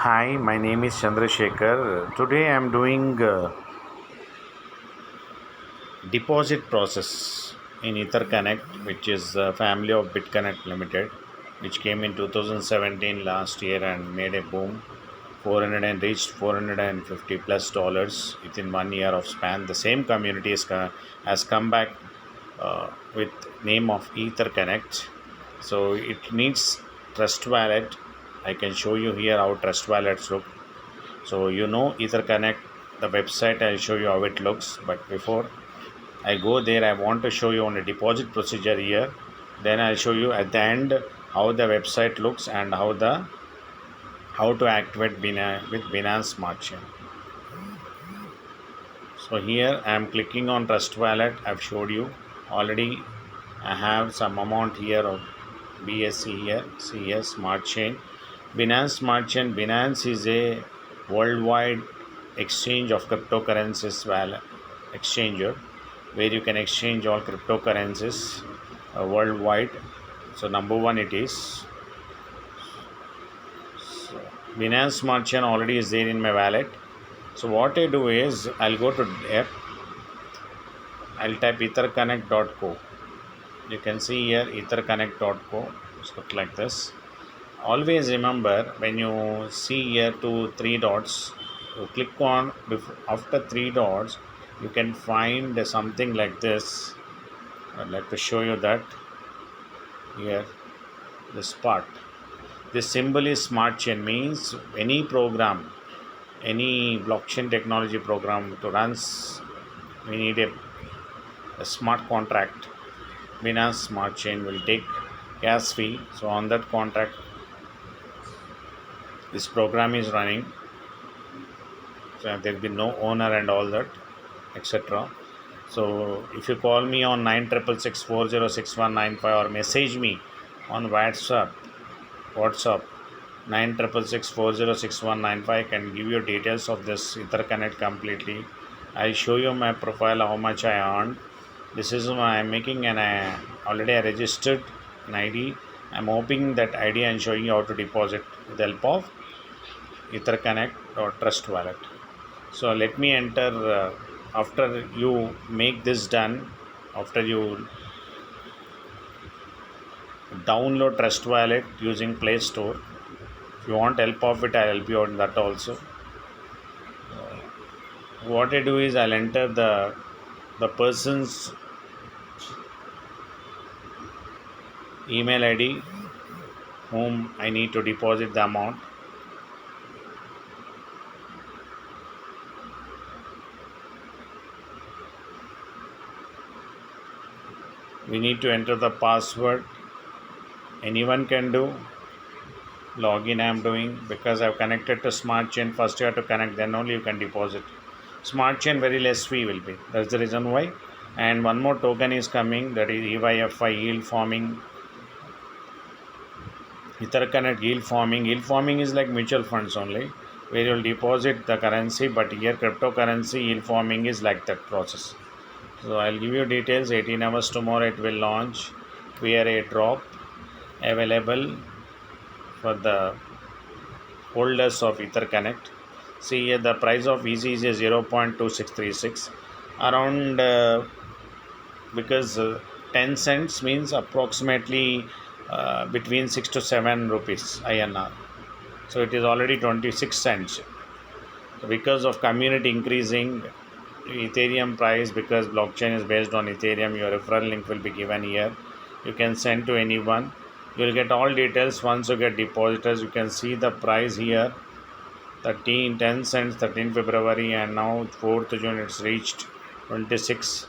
Hi, my name is Chandrasekhar. Today I am doing deposit process in EtherConnect, which is a family of BitConnect Limited, which came in 2017 last year and made a boom. 400 and reached 450 plus dollars within 1 year of span. The same community has come back with name of EtherConnect. So it needs Trust Wallet. I can show you here how Trust Wallets look. So EtherConnect, the website, I'll show you how it looks. But before I go there, I want to show you on a deposit procedure here. Then I'll show you at the end how the website looks and how to activate with Binance Smart Chain. So here I am clicking on Trust Wallet. I've showed you already. I have some amount here of BSC here. See here, Smart Chain. Binance Smart Chain. Binance is a worldwide exchange of cryptocurrencies exchanger where you can exchange all cryptocurrencies worldwide. So number one it is. So Binance Smart Chain already is there in my wallet. So what I do is I'll go to app. I'll type etherconnect.co. You can see here etherconnect.co. It's look like this. Always remember, when you see here three dots, you click on after three dots, you can find something like this. I'd like to show you that here, this part. This symbol is Smart Chain, means any program, any blockchain technology program to run, we need a smart contract. Binance Smart Chain will take gas fee. So on that contract, this program is running. So there will be no owner and all that, etc. So if you call me on 9666406195 or message me on WhatsApp 9666406195, I can give you details of this EtherConnect completely. I show you my profile, how much I earned. This is I am making already I registered an ID. I'm hoping that ID and showing you how to deposit with the help of EtherConnect or Trust Wallet. So let me enter. After you make this done, after you download Trust Wallet using Play Store, if you want help of it, I'll help you on that also. What I do is I'll enter the person's email ID whom I need to deposit the amount. We need to enter the password. Anyone can do. Login I am doing because I've connected to Smart Chain. First you have to connect, then only you can deposit. Smart Chain very less fee will be. That's the reason why. And one more token is coming, that is EYFI, yield farming. EtherConnect yield farming. Yield farming is like mutual funds only, where you'll deposit the currency, but here cryptocurrency yield farming is like that process. So I'll give you details. 18 hours tomorrow it will launch. We are a drop available for the holders of EtherConnect. See here, the price of EC is 0.2636 around, because 10 cents means approximately between 6 to 7 rupees INR. So it is already 26 cents. So because of community increasing Ethereum price, because blockchain is based on Ethereum, your referral link will be given here. You can send to anyone. You will get all details once you get depositors. You can see the price here, 10 cents, 13 February, and now 4th June it's reached 26.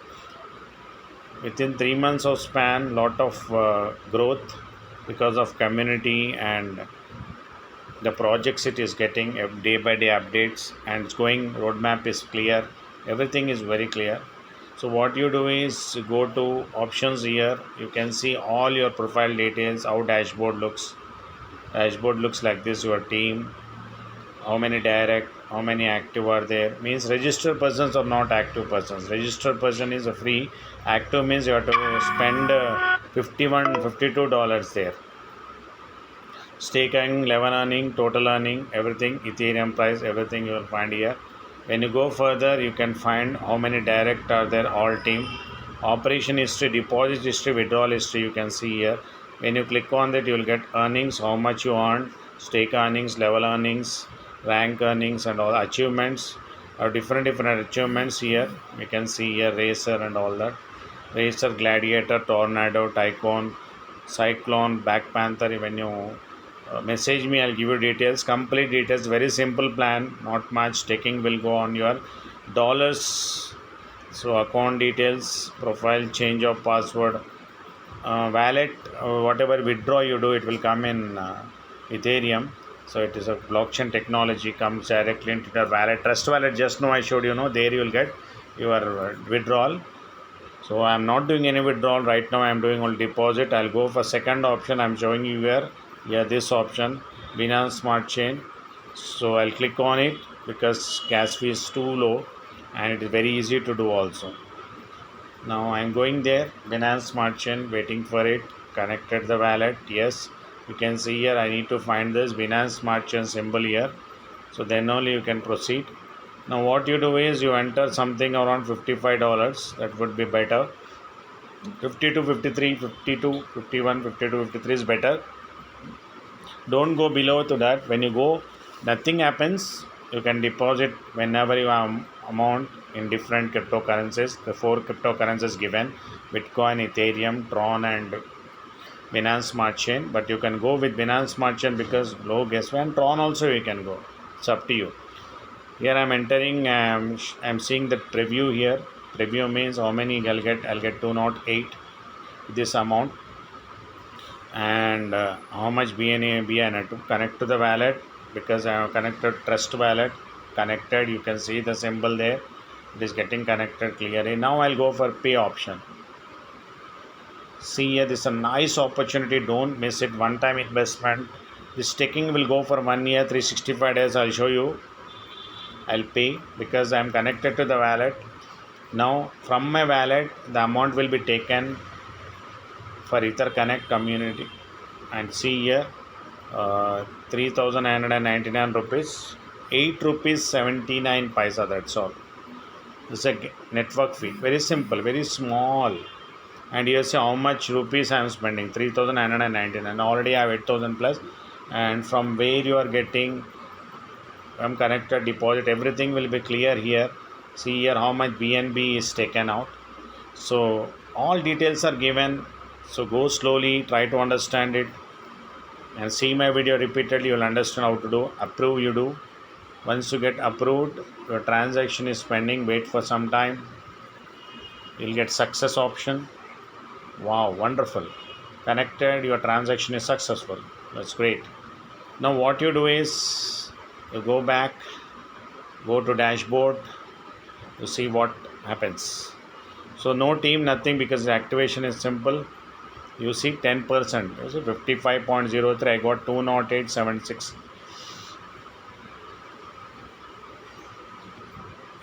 Within 3 months of span, lot of growth because of community and the projects it is getting day by day updates, and it's going, roadmap is clear, everything is very clear. So what you do is go to options here. You can see all your profile details, how dashboard looks. Dashboard looks like this, your team, how many direct, how many active are there, means registered persons or not active persons. Registered person is a free, active means you have to spend $52 there. staking, level earning, total earning, everything, Ethereum price, everything you will find here. When you go further, you can find how many direct are there, all team, operation history, deposit history, withdrawal history, you can see here. When you click on that, you will get earnings, how much you earned, stake earnings, level earnings, rank earnings, and all achievements. Different achievements here. You can see here racer and all that. Racer, gladiator, tornado, tycoon, cyclone, black panther. When you message me, I'll give you details, complete details. Very simple plan, not much taking will go on your dollars. So account details, profile, change of password, wallet, whatever withdraw you do, it will come in Ethereum. So it is a blockchain technology, comes directly into the wallet. Trust wallet, just now I showed you, there you will get your withdrawal. So I am not doing any withdrawal right now, I am doing only deposit. I'll go for second option, I'm showing you here. Yeah, this option, Binance Smart Chain. So I'll click on it because gas fee is too low and it is very easy to do also. Now I'm going there, Binance Smart Chain, waiting for it, connected the wallet. Yes, you can see here I need to find this Binance Smart Chain symbol here. So then only you can proceed. Now what you do is you enter something around $55, that would be better. 50 to 53, 52, 51, 52, 53 is better. Don't go below to that. When you go, nothing happens. You can deposit whenever you have amount in different cryptocurrencies. The 4 cryptocurrencies given: Bitcoin, Ethereum, Tron, and Binance Smart Chain. But you can go with Binance Smart Chain because low gas fee, and Tron also you can go. It's up to you. Here I'm entering. I'm seeing the preview here. Preview means how many I'll get. I'll get 208 this amount. And how much BNA to connect to the wallet, because I have connected Trust Wallet, connected. You can see the symbol there, it is getting connected clearly. Now I'll go for pay option. See here, this is a nice opportunity, don't miss it. One time investment. This staking will go for 1 year, 365 days. I'll show you. I'll pay because I'm connected to the wallet. Now from my wallet the amount will be taken for EtherConnect community, and see here 3,999 rupees, 8 rupees 79 paisa, that's all. This is a network fee, very simple, very small. And here see how much rupees I am spending, 3,999. Already I have 8,000 plus. And from where you are getting, I'm connected, deposit, everything will be clear here. See here how much BNB is taken out. So all details are given. So go slowly, try to understand it, and see my video repeatedly. You will understand how to do. Approve, you do. Once you get approved, your transaction is pending. Wait for some time. You'll get success option. Wow, wonderful. Connected, your transaction is successful. That's great. Now what you do is you go back, go to dashboard, you see what happens. So no team, nothing, because the activation is simple. You see 10%, you see 55.03, I got 208.76.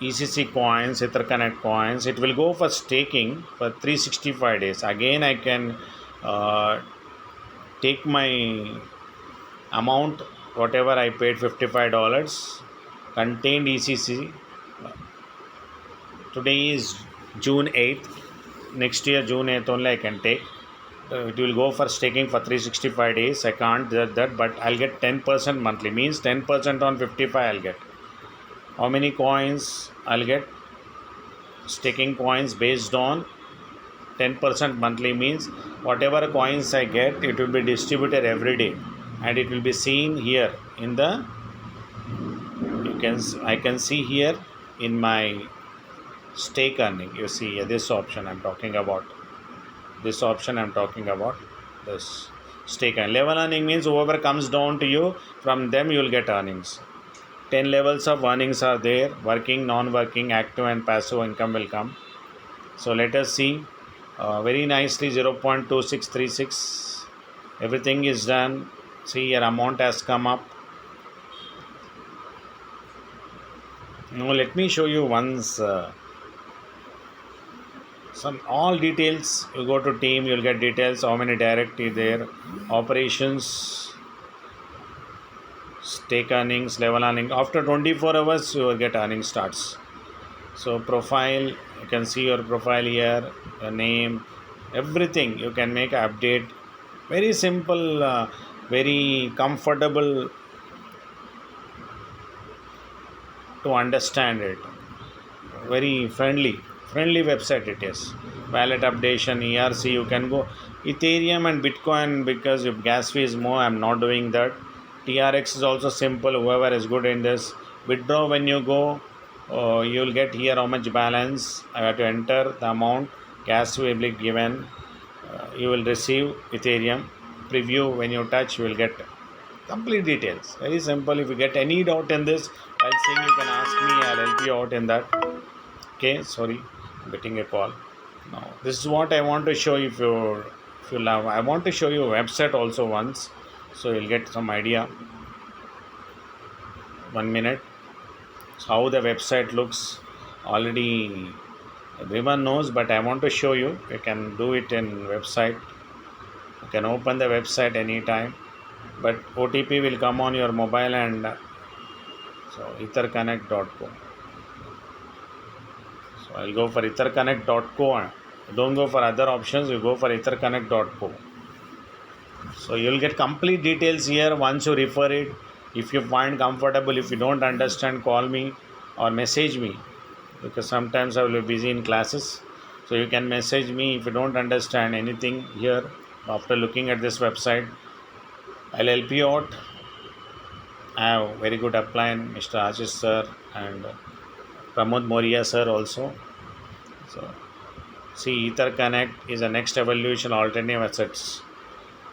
ECC coins, EtherConnect coins, it will go for staking for 365 days. Again I can take my amount, whatever I paid, $55, contained ECC. Today is June 8th, next year June 8th only I can take. It will go for staking for 365 days. I can't do that, but I'll get 10% monthly, means 10% on 55 I'll get. How many coins I'll get? Staking coins based on 10% monthly, means whatever coins I get, it will be distributed every day, and it will be seen here in the, I can see here in my stake earning. You see here, this option I'm talking about. This option I'm talking about, this stake and level earning means whoever comes down to you, from them you will get earnings. 10 levels of earnings are there: working, non-working, active, and passive income will come. So let us see. Very nicely 0.2636, everything is done. See, your amount has come up. Now let me show you once some all details. You go to team, you'll get details, how many direct is there, operations, stake earnings, level earning. After 24 hours, you will get earning starts. So profile, you can see your profile here, your name, everything. You can make an update. Very simple, very comfortable to understand it. Very friendly website it is. Wallet updation, ERC, you can go Ethereum and Bitcoin because if gas fee is more, I'm not doing that. TRX is also simple, whoever is good in this. Withdraw when you go, you'll get here how much balance. I have to enter the amount, gas fee will be given. You will receive Ethereum. Preview when you touch, you will get complete details. Very simple. If you get any doubt in this, while saying you can ask me, I'll help you out in that. Okay, sorry, I'm getting a call. Now, this is what I want to show you. If you love, I want to show you a website also once, so you'll get some idea. 1 minute. So how the website looks. Already everyone knows, but I want to show you. You can do it in website. You can open the website anytime, but OTP will come on your mobile and so etherconnect.co. So I'll go for etherconnect.co. Don't go for other options, you go for etherconnect.co. So you'll get complete details here once you refer it. If you find comfortable, if you don't understand, call me or message me, because sometimes I will be busy in classes. So you can message me if you don't understand anything here. After looking at this website, I'll help you out. I have very good upline, Mr. Ashish sir and Pramod Moria sir also. So see, EtherConnect is the next evolution alternative assets.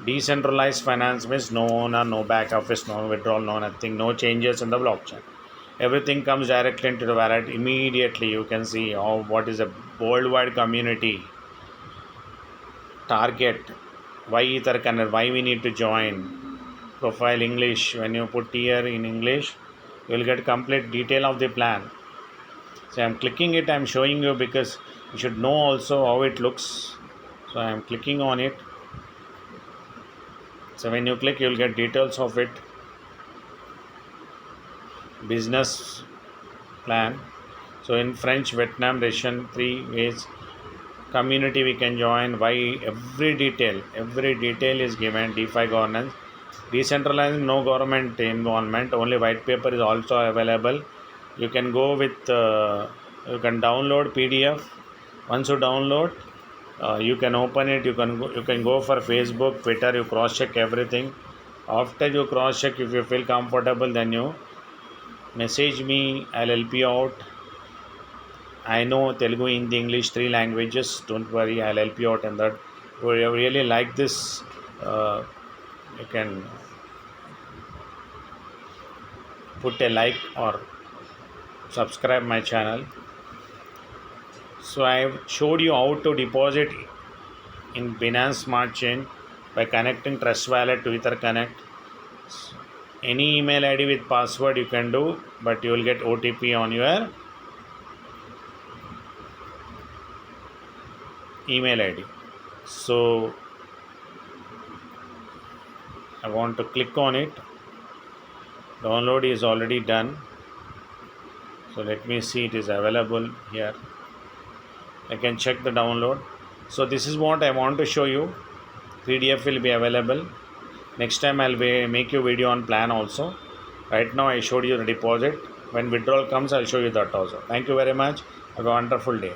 Decentralized finance means no owner, no back office, no withdrawal, no nothing, no changes in the blockchain. Everything comes directly into the wallet immediately. You can see what is a worldwide community. Target, why EtherConnect, why we need to join. Profile English, when you put here in English, you will get complete detail of the plan. So I am clicking it, I am showing you because you should know also how it looks. So I am clicking on it. So when you click, you will get details of it. Business plan. So in French, Vietnam, Russian, 3 ways. Community we can join. Why every detail is given. DeFi governance. Decentralized, no government involvement. Only white paper is also available. You can go with. You can download PDF. Once you download, you can open it. You can go for Facebook, Twitter. You cross check everything. After you cross check, if you feel comfortable, then you message me. I'll help you out. I know Telugu, Hindi, English, 3 languages. Don't worry, I'll help you out in that. If you really like this, you can put a like or subscribe my channel. So I have showed you how to deposit in Binance Smart Chain by connecting Trust Wallet to EtherConnect. Any email ID with password you can do, but you will get OTP on your email ID. So I want to click on it. Download is already done. So let me see, it is available here. I can check the download. So this is what I want to show you. PDF will be available. Next time I'll make you video on plan also. Right now I showed you the deposit. When withdrawal comes, I'll show you that also. Thank you very much. Have a wonderful day.